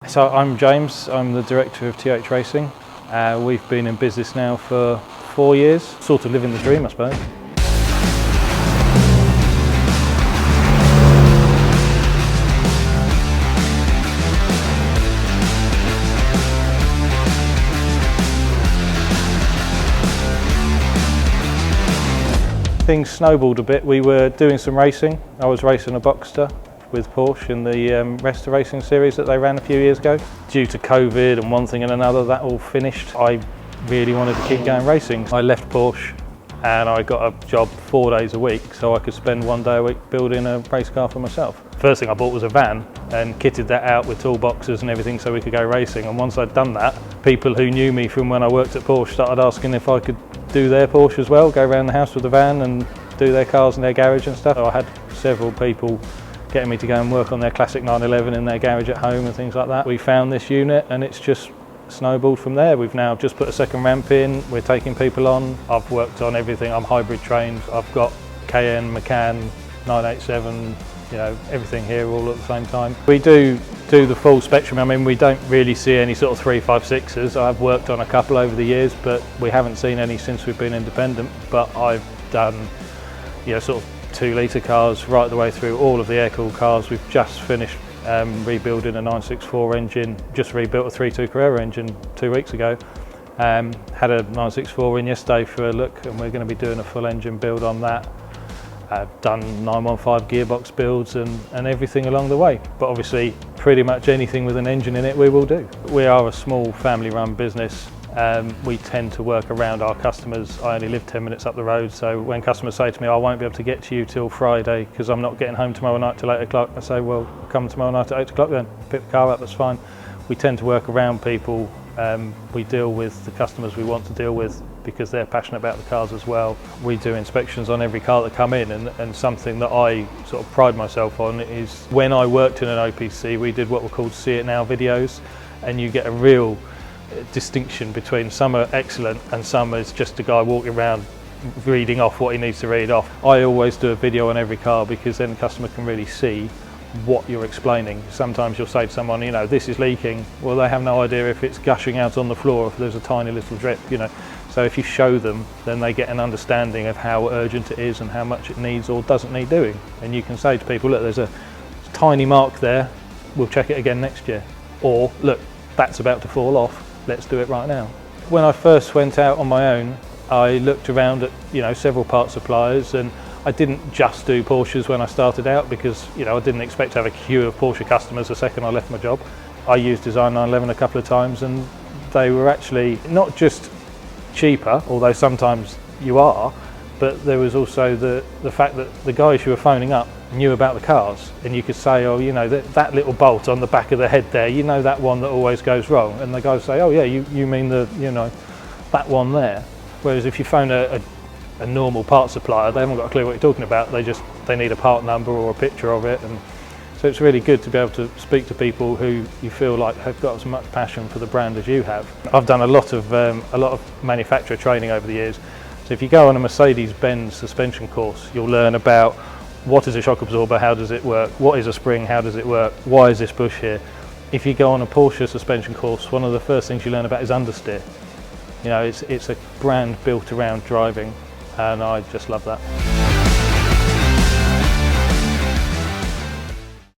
So I'm James, I'm the director of TH Racing. We've been in business now for 4 years, sort of living the dream I suppose. Things snowballed a bit. We were doing some racing. I was racing a Boxster with Porsche in the Resta Racing series that they ran a few years ago. Due to COVID and one thing and another, that all finished. I really wanted to keep going racing. I left Porsche and I got a job 4 days a week so I could spend 1 day a week building a race car for myself. First thing I bought was a van and kitted that out with toolboxes and everything so we could go racing. And once I'd done that, people who knew me from when I worked at Porsche started asking if I could do their Porsche as well, go around the house with the van and do their cars in their garage and stuff. I had several people getting me to go and work on their classic 911 in their garage at home and things like that. We found this unit and it's just snowballed from there. We've now just put a second ramp in, we're taking people on. I've worked on everything, I'm hybrid trained. I've got KN, McCann, 987, everything here all at the same time. We do the full spectrum. I mean, we don't really see any sort of 356s. I've worked on a couple over the years, but we haven't seen any since we've been independent. But I've done, sort of 2 litre cars right the way through all of the air-cooled cars. We've just finished rebuilding a 964 engine, just rebuilt a 3.2 Carrera engine 2 weeks ago. Had a 964 in yesterday for a look and we're going to be doing a full engine build on that. Done 915 gearbox builds and everything along the way. But obviously pretty much anything with an engine in it we will do. We are a small family run business. We tend to work around our customers. I only live 10 minutes up the road, so when customers say to me, I won't be able to get to you till Friday because I'm not getting home tomorrow night till 8 o'clock, I say, well, come tomorrow night at 8 o'clock then, pick the car up, that's fine. We tend to work around people. We deal with the customers we want to deal with because they're passionate about the cars as well. We do inspections on every car that come in and something that I sort of pride myself on is when I worked in an OPC, we did what were called See It Now videos, and you get a real distinction between some are excellent and some is just a guy walking around reading off what he needs to read off. I always do a video on every car because then the customer can really see what you're explaining. Sometimes you'll say to someone, this is leaking. Well, they have no idea if it's gushing out on the floor, if there's a tiny little drip, So if you show them, then they get an understanding of how urgent it is and how much it needs or doesn't need doing. And you can say to people, look, there's a tiny mark there, we'll check it again next year. Or, look, that's about to fall off, let's do it right now. When I first went out on my own, I looked around at several part suppliers, and I didn't just do Porsches when I started out because I didn't expect to have a queue of Porsche customers the second I left my job. I used Design 911 a couple of times and they were actually not just cheaper, although sometimes you are, but there was also the fact that the guys who were phoning up knew about the cars, and you could say, oh, that little bolt on the back of the head there, that one that always goes wrong, and the guys say, oh yeah, you mean that one there. Whereas if you phone a normal part supplier, they haven't got a clue what you're talking about. They need a part number or a picture of it, and so it's really good to be able to speak to people who you feel like have got as much passion for the brand as you have. I've done a lot of manufacturer training over the years. So if you go on a Mercedes-Benz suspension course, you'll learn about what is a shock absorber, how does it work, what is a spring, how does it work, why is this bush here. If you go on a Porsche suspension course, one of the first things you learn about is understeer. It's a brand built around driving, and I just love that.